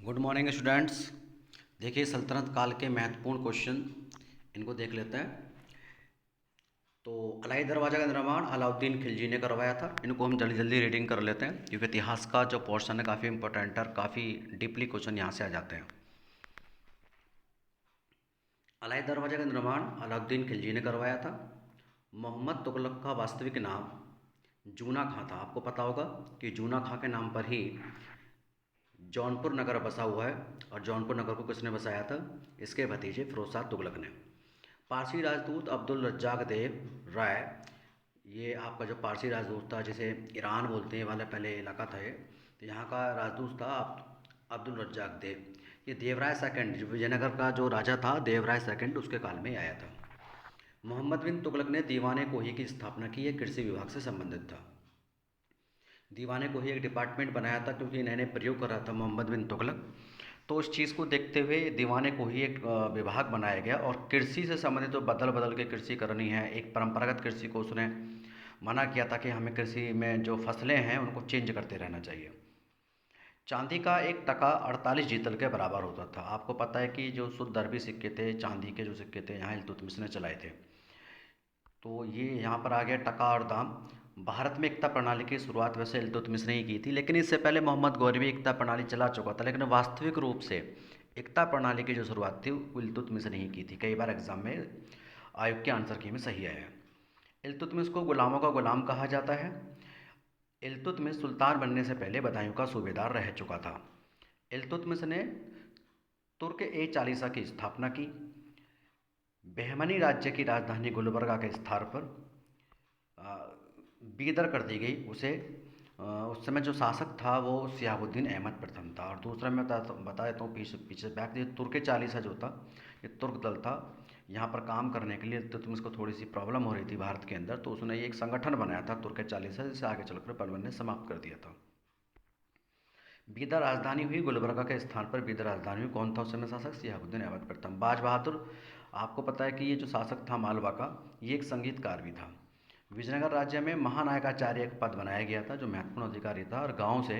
Good morning students. देखिए सल्तनत काल के महत्वपूर्ण क्वेश्चन इनको देख लेते हैं। तो अलाई दरवाज़ा का निर्माण अलाउद्दीन खिलजी ने करवाया था। इनको हम जल्दी जल्दी रीडिंग कर लेते हैं क्योंकि इतिहास का जो पोर्शन है काफ़ी इंपॉर्टेंट है और काफ़ी डीपली क्वेश्चन यहाँ से आ जाते हैं। अलाई दरवाज़ा का निर्माण अलाउद्दीन खिलजी ने करवाया था। मोहम्मद तुगलक का वास्तविक नाम जूना खां था। आपको पता होगा कि जूना खां के नाम पर ही जौनपुर नगर बसा हुआ है और जौनपुर नगर को किसने बसाया था? इसके भतीजे फिरोज शाह तुगलक ने। पारसी राजदूत अब्दुल रज्जाक देव राय, ये आपका जो पारसी राजदूत था जिसे ईरान बोलते हैं वाला पहले इलाका था ये, तो यहाँ का राजदूत था अब्दुल रज्जाक देव। ये देवराय सेकंड जो विजयनगर का जो राजा था देवराय सेकंड उसके काल में आया था। मोहम्मद बिन तुगलक ने दीवाने कोही की स्थापना की। ये कृषि विभाग से संबंधित था। दीवाने को ही एक डिपार्टमेंट बनाया था क्योंकि इन्होंने प्रयोग करा था मोहम्मद बिन तुगलक। तो उस चीज़ को देखते हुए दीवाने को ही एक विभाग बनाया गया और कृषि से संबंधित तो बदल बदल के कृषि करनी है। एक परंपरागत कृषि को उसने मना किया था कि हमें कृषि में जो फसलें हैं उनको चेंज करते रहना चाहिए। चांदी का एक टका 48 जीतल के बराबर होता था। आपको पता है कि जो शुद्ध अरबी सिक्के थे, चांदी के जो सिक्के थे यहाँ इल्तुतमिश ने चलाए थे। तो ये यहाँ पर आ गया टका और दाम। भारत में एकता प्रणाली की शुरुआत वैसे इल्तुतमिश ने ही की थी, लेकिन इससे पहले मोहम्मद गौरी भी एकता प्रणाली चला चुका था, लेकिन वास्तविक रूप से एकता प्रणाली की जो शुरुआत थी वो इल्तुतमिश ने ही की थी। कई बार एग्जाम में आयोग के आंसर की में सही आया है। इल्तुतमिश को गुलामों का गुलाम कहा जाता है। इल्तुतमिश सुल्तान बनने से पहले बदायूं का सूबेदार रह चुका था। इल्तुतमिश ने तुर्क ए चालीसा की स्थापना की। बहमनी राज्य की राजधानी गुलबर्गा के स्थान पर बीदर कर दी गई उसे। उस समय जो शासक था वो सियाबुद्दीन अहमद प्रथम था। और दूसरा मैं बता देता हूँ पीछे पीछे बैक, ये तुर्क चालीसा जो था ये तुर्क दल था। यहाँ पर काम करने के लिए तो तुम इसको थोड़ी सी प्रॉब्लम हो रही थी भारत के अंदर, तो उसने ये एक संगठन बनाया था तुर्क चालीसा, जिसे आगे चलकर बलबन ने समाप्त कर दिया था। बीदर राजधानी हुई गुलबर्गा के स्थान पर बीदर राजधानी हुई। कौन था उस समय शासक? सियाबुद्दीन अहमद प्रथम। बाज बहादुर, आपको पता है कि ये जो शासक था मालवा का, ये एक संगीतकार भी था। विजयनगर राज्य में महानायकाचार्य एक पद बनाया गया था जो महत्वपूर्ण अधिकारी था और गांव से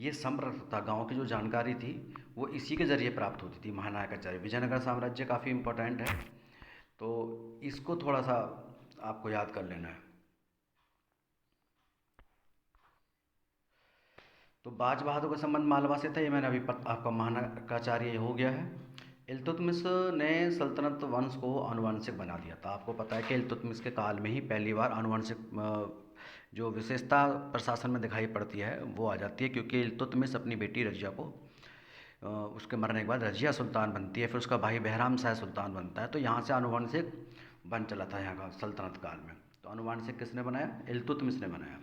ये संपर्क था। गांव की जो जानकारी थी वो इसी के जरिए प्राप्त होती थी। महानायकाचार्य, विजयनगर साम्राज्य काफ़ी इंपॉर्टेंट है, तो इसको थोड़ा सा आपको याद कर लेना है। तो बाज बहादुर का संबंध मालवा से था, ये मैंने अभी आपका महानायकाचार्य हो गया है। इल्तुतमिश ने सल्तनत वंश को आनुवंशिक बना दिया था। आपको पता है कि इल्तुतमिश के काल में ही पहली बार आनुवंशिक जो विशेषता प्रशासन में दिखाई पड़ती है वो आ जाती है, क्योंकि इल्तुतमिश अपनी बेटी रजिया को उसके मरने के बाद रजिया सुल्तान बनती है, फिर उसका भाई बहराम शाह सुल्तान बनता है। तो यहाँ से आनुवंशिक बन चला था यहाँ का सल्तनत काल में। तो आनुवंशिक किसने बनाया? इल्तुतमिश ने बनाया।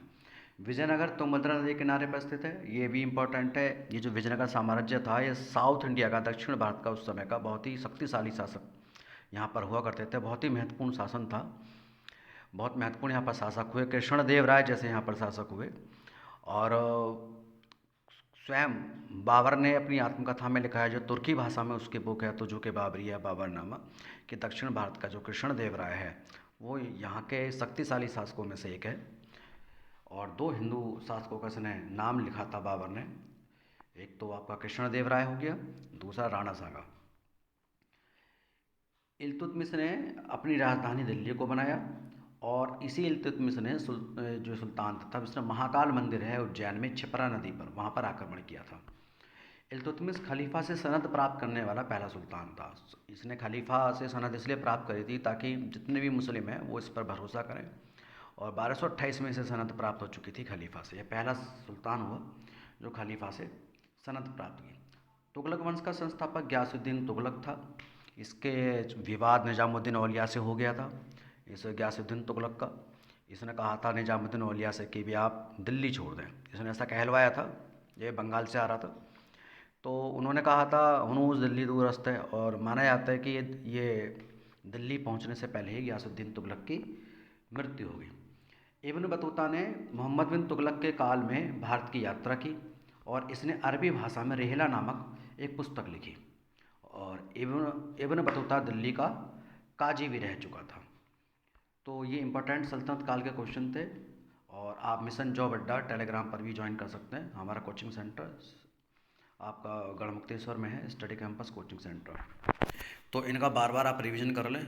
विजयनगर तुंगभद्रा नदी के किनारे पर स्थित है, ये भी इम्पोर्टेंट है। ये जो विजयनगर साम्राज्य था ये साउथ इंडिया का, दक्षिण भारत का उस समय का बहुत ही शक्तिशाली शासक यहाँ पर हुआ करते थे। बहुत ही महत्वपूर्ण शासन था, बहुत महत्वपूर्ण यहाँ पर शासक हुए। कृष्णदेव राय जैसे यहाँ पर शासक हुए। और स्वयं बाबर ने अपनी आत्मकथा में लिखा है, जो तुर्की भाषा में उसकी बुक है तुजु के बाबरी या बाबरनामा, कि दक्षिण भारत का जो कृष्णदेव राय है वो यहाँ के शक्तिशाली शासकों में से एक है। और दो हिंदू शासकों का इसने नाम लिखा था बाबर ने, एक तो आपका कृष्णदेव राय हो गया, दूसरा राणा सांगा। इल्तुतमिश ने अपनी राजधानी दिल्ली को बनाया और इसी इल्तुतमिश ने जो सुल्तान था उसने महाकाल मंदिर है उज्जैन में छिपरा नदी पर, वहाँ पर आक्रमण किया था। इल्तुतमिश खलीफा से सनद प्राप्त करने वाला पहला सुल्तान था। इसने खलीफा से सनद इसलिए प्राप्त करी थी ताकि जितने भी मुस्लिम हैं वो इस पर भरोसा करें, और 1228 में इसे सनद प्राप्त हो चुकी थी खलीफा से। यह पहला सुल्तान हुआ जो खलीफा से सनद प्राप्त की। तुगलक वंश का संस्थापक गयासुद्दीन तुगलक था। इसके विवाद निजामुद्दीन औलिया से हो गया था, इस गयासुद्दीन तुगलक का। इसने कहा था निजामुद्दीन औलिया से कि भी आप दिल्ली छोड़ दें, इसने ऐसा कहलवाया था, ये बंगाल से आ रहा था। तो उन्होंने कहा था हनूज़ दिल्ली दूरस्थ है, और माना जाता है कि ये दिल्ली पहुंचने से पहले ही गयासुद्दीन तुगलक की मृत्यु हो गई। इब्न बतूता ने मोहम्मद बिन तुगलक के काल में भारत की यात्रा की और इसने अरबी भाषा में रेहला नामक एक पुस्तक लिखी। और इब्न बतूता दिल्ली का काजी भी रह चुका था। तो ये इंपॉर्टेंट सल्तनत काल के क्वेश्चन थे। और आप मिशन जॉब अड्डा टेलीग्राम पर भी ज्वाइन कर सकते हैं, हमारा कोचिंग सेंटर। आपका गढ़मुक्तेश्वर में है स्टडी कैंपस कोचिंग सेंटर। तो इनका बार बार आप रिवीजन कर लें